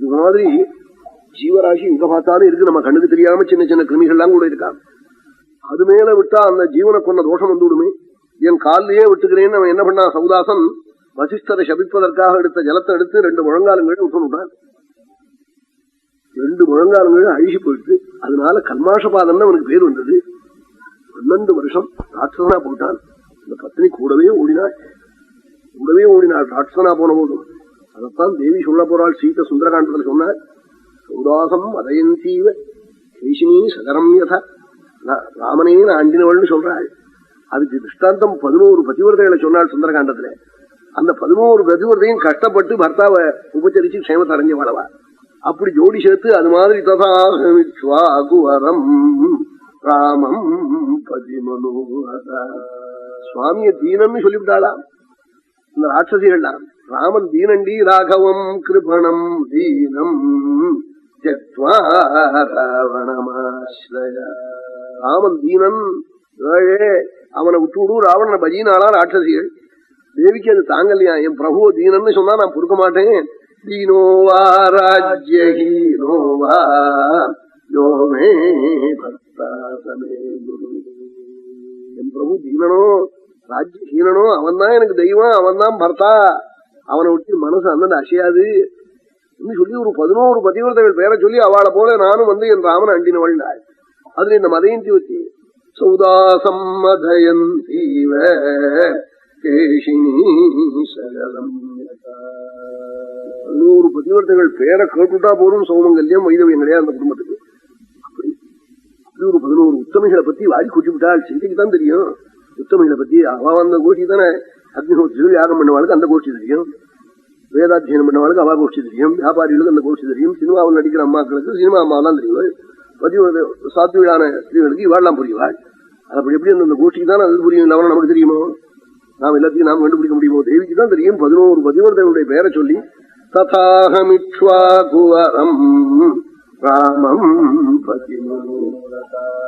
இது மாதிரி ஜீவராசி எங்க பார்த்தாலும் இருக்கு. நம்ம கண்ணுக்கு தெரியாம சின்ன சின்ன கிருமிகள்லாம் கூட இருக்கான். அது மேல விட்டா அந்த ஜீவனை கொண்ட தோஷம் வந்து விடுமே. என் காலிலேயே விட்டுக்கிறேன்னு அவன் என்ன பண்ணா, சௌதாசன் வசிஷ்டரை சபிப்பதற்காக எடுத்த ஜலத்தை எடுத்து 2 முழங்காலங்கள் விட்டுட்டான். 2 முழங்காலங்கள் அழுகி போயிடுது. அதனால கல்மாஷபாதம்னு அவனுக்கு பேர் வந்தது. 12 வருஷம் ராட்சசனா போட்டான். இந்த பத்னி கூடவே ஓடினாள். ராட்சசனா போன போதும். அதைத்தான் தேவி சொல்ல போறாள். சீத சுந்தரகாண்டத்தில் சொன்னாள், சௌதாசம் அதயந்தீவ கேசினி சகரம் யதா. ராமனே நான் அண்டினவள்னு சொல்றாள். அதுக்கு திருஷ்டாந்தம் 11 பதிவிரதைகளை சொன்னாள் சுந்தரகாண்டத்துல. அந்த 11 பதிவிரதையும் கஷ்டப்பட்டு பர்த்தாவை உபச்சரிச்சு க்ஷேமத்தை அடைஞ்ச வாழவா. அப்படி ஜோடி சேர்த்து அது மாதிரி ததாகுவரம் ராமம் பதிமனோரதா. சுவாமிய தீனன்னு சொல்லிவிட்டாளா இந்த ராட்சசிகள்லாம். ராமன் தீனண்டி ராகவம் கிருபணம் தீனம் ராவணமாஸ்ரய. ராமன் தீனன் ஏழே, அவனை விட்டுவிடு. ராவணனை பஜினாளா ராட்சசிகள். தேவிக்கு அது தாங்கலையா. என் பிரபுவ தீனன்னு சொன்னா நான் பொறுக்க மாட்டேன். தீனோவா ராஜ்யஹீனோவா யோமே பக்தாசமே குரு. என் பிரபு தீனனோ ராஜ்யஹீனனோ அவன் தான் எனக்கு தெய்வம், அவன் தான் பர்த்தா. அவனை விட்டு மனசு அந்த அசையாது சொல்லி ஒரு 11 பதிவிரதைகள் பேரை சொல்லி அவளை போல நானும் வந்து என் ராமன் அண்டினவள். அதுல இந்த மதயந்தி வச்சு சௌதாசம் மதயந்தீவ கேஷினி சகலம். 11 பதிவர்த்தங்கள் பேரை கேட்டுட்டா போதும் சௌமங்கல்யம் வைதவியம் கிடையாது அந்த குடும்பத்துக்கு. அப்படி ஒரு 11 உத்தமிகளை பத்தி வாரி குச்சி விட்டாள். சீதைக்கு தான் தெரியும் உத்தமிகளை பத்தி. அவ அந்த கோஷ்டி தானே அக்னிஹோத்திரிகள் யாகம் பண்ணவாளுக்கு அந்த கோஷ்டி தெரியும், வேதாத்தியனம் பண்ணவாளுக்கு அவா கோஷ்டி தெரியும், வியாபாரிகளுக்கு அந்த கோஷ்டி தெரியும், சினிமாவில் நடிக்கிற அம்மாக்களுக்கு சினிமா அம்மாவெல்லாம் தெரியும், சாத்வீடான ஸ்திரீகளுக்கு இவாள்லாம் புரியுவாள். அப்படி எப்படி அந்த கோஷ்டிக்கு தான் அது புரியும். இல்லாமல் நமக்கு தெரியுமோ? நாம் எல்லாத்தையும் நாம் கண்டுபிடிக்க முடியுமோ? தேவிக்கு தான் தெரியும். 11 பதிவர்த்தனுடைய பெயரை சொல்லி ததாஹமிக்ஷ்வாகுவரம் ராமம் பதிமனோ.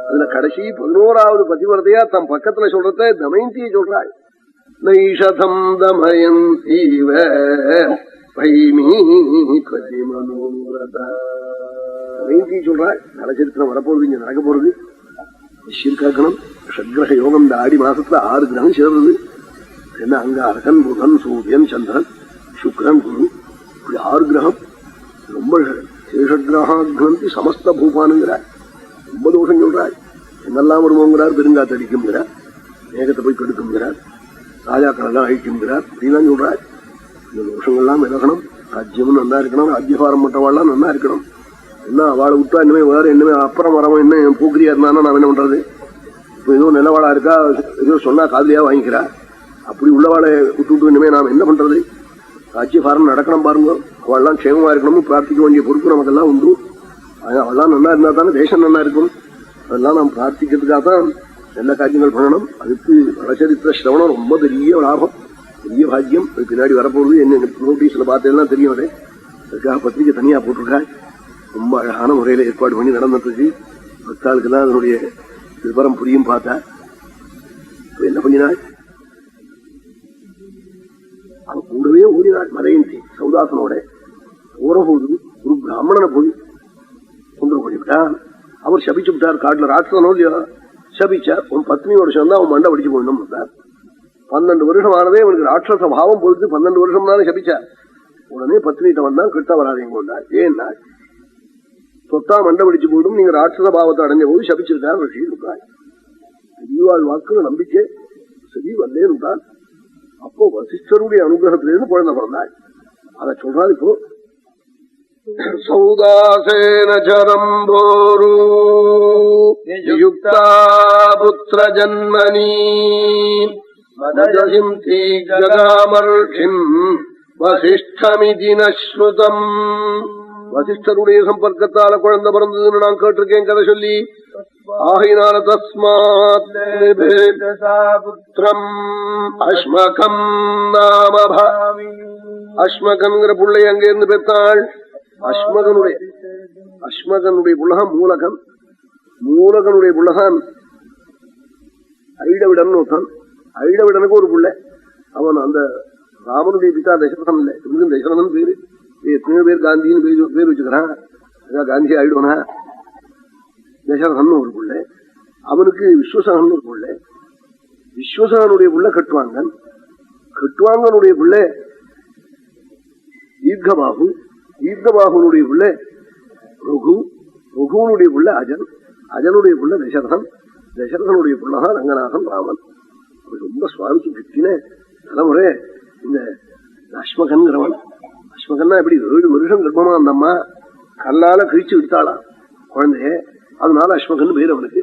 அதுல கடைசி 11வது பதிவர்த்தையா தம் பக்கத்துல சொல்றத தமயந்தியை சொல்றாள். நைஷதம் தமயந்தீவ பைமீ பதிமனோரதா. தமயந்தி சொல்றாள். நலச்சரித்திரம் வரப்போறது, இங்க நடக்க போறது. ஷீர்காக்கணும் ஷட்கிரக யோகம். இந்த ஆடி மாசத்துல 6 கிரகம் சேர்றது. என்ன அங்க அரகன் புதன் சூரியன் சந்திரன் சுக்ரன் குரு, இப்படி 6 கிரகம். ரொம்ப சேஷகிரகாந்தி சமஸ்த பூபானுங்கிறார். ரொம்ப தோஷம் சொல்றார். என்னெல்லாம் வருவோங்கிறார். பெருங்காத்து அடிக்கும்ங்கிறார், மேகத்தை போய் கெடுக்கும்ங்கிறார், ராஜாக்கள் எல்லாம் அழிக்கும்ங்கிறார். இப்படிலாம் சொல்றார். இந்த தோஷங்கள்லாம் விலகணும். ராஜ்யமும் நல்லா இருக்கணும், ராஜ்யபாரம் மற்றவாள்லாம் நல்லா இருக்கணும். என்ன அவளை விட்டா இனிமே வேற என்னமே அப்புறம் வரவன் என்ன பூக்கிரியா இருந்தானா நான் என்ன பண்றது? இப்போ ஏதோ நிலவாளா இருக்கா, ஏதோ சொன்னா காதலியா வாங்கிக்கிறா. அப்படி உள்ளவாளை விட்டுவிட்டு இனிமே நாம் என்ன பண்றது? ராஜ்யபாரம் நடக்கணும் பாருங்க. அவள்லாம் க்ஷேமமா இருக்கணும்னு பிரார்த்திக்க வேண்டிய பொறுப்பு நமக்கெல்லாம் உண்டு. அவள்லாம் நல்லா இருந்தா தானே தேசம் நல்லா இருக்கும். அதெல்லாம் நாம் பிரார்த்திக்கிறதுக்காக தான் நல்ல காரியங்கள் பண்ணணும். அதுக்கு நலச்சரித்திர சிரவணம் ரொம்ப பெரிய லாபம், பெரிய பாக்கியம். அது பின்னாடி வரப்போகுது. என்ன நோட்டீஸ்ல பார்த்தேன்னா தெரியும். அதுக்காக பத்திரிகை தனியா போட்டிருக்கா. ரொம்ப அழகான முறையில ஏற்பாடு பண்ணி நடந்துட்டு பக்தாளுக்கெல்லாம் அதனுடைய விவரம் புரியும். பார்த்தா என்ன பண்ணினாள், அவன் கூடவே ஓடினாள். மதயந்தி சௌதாசனோட ஓரபோது ஒரு பிராமணனை போய் கொண்டு போய்விட்டான். அவர் சபிச்சு விட்டார். காட்டுல ராட்சசனோ இல்லையோ சபிச்சார். உன் பத்னி வருஷம் தான் அவன் மண்டை படிச்சு போயிடணும் வந்தார். 12 வருஷம் ஆனதே அவனுக்கு ராட்சச பாவம் பொறுத்து 12 வருஷம் தானே சபிச்சார். உடனே பத்னிகிட்ட வந்தான். கிட்ட வராதீங்க கொண்டார். ஏன்னா சொத்தா மண்டை பிடிச்சு போயிடும், நீங்க ராட்சச பாவத்தை அடைஞ்ச போது சபிச்சிருக்கார் ரிஷி இருக்காள். பெரியவாள் வாக்கு நம்பிக்கை சரி வந்தே இருக்காள். அப்போ வசிஷ்டருடைய அனுகிரகத்திலிருந்து குழந்தை பிறந்தாள். அதை சொல்றாரு இப்போ. சௌதாசேன ஜரம்போரு யுக்தா புத்திர ஜன்மனி மதஜிம் தீகதாமர்ஷிம் வசிஷ்டமிதி நஸ்ருதம். வசிஷ்டருடைய சம்பர்க்கத்தால குழந்தை பிறந்ததுன்னு நான் கேட்டிருக்கேன் கதை சொல்லி. ஆகையினால தஸ்மாத் புத்திரம் அஸ்மகம் நாமபாமி. அஸ்மகன்கிற பிள்ளை அங்கிருந்து பெற்றாள். அஸ்மகனுடைய புள்ளகம் மூலகன். மூலகனுடைய புள்ளகான் ஐடவிடன் ஒருத்தன். ஐடவிடனுக்கு ஒரு புள்ளை. அவன் அந்த ராமனுடைய பிதா தசரதன் இல்லை, தசரதன் பேரு. எத்தனையோ பேர் காந்தின்னு பேர் வச்சுக்கிறான், காந்தி ஆயிடுவானா? தசரதன் ஒரு புள்ள, அவனுக்கு விஸ்வசகன் ஒரு புள்ள, விஸ்வசகனுடைய புள்ள கட்டுவாங்கன், கட்டுவாங்கனுடைய புள்ள தீர்க்கபாகு, தீர்க்கபாகுனுடைய புள்ள ரகு, ரகுனுடைய புள்ள அஜன், அஜனுடைய புள்ள தசரதன், தசரதனுடைய புள்ளதான் ரங்கநாதன் ராமன். ரொம்ப சுவாமிக்கு கிட்டின தலைமுறை இந்த அஸ்மகன்கிறவன். அஸ்மகன்னா எப்படி 7 வருஷம் கர்ப்பமா அந்த அம்மா கல்லால கிழிச்சு விட்டாளாம் குழந்தைய, அதனால அஸ்மகன் பேர் அவனுக்கு.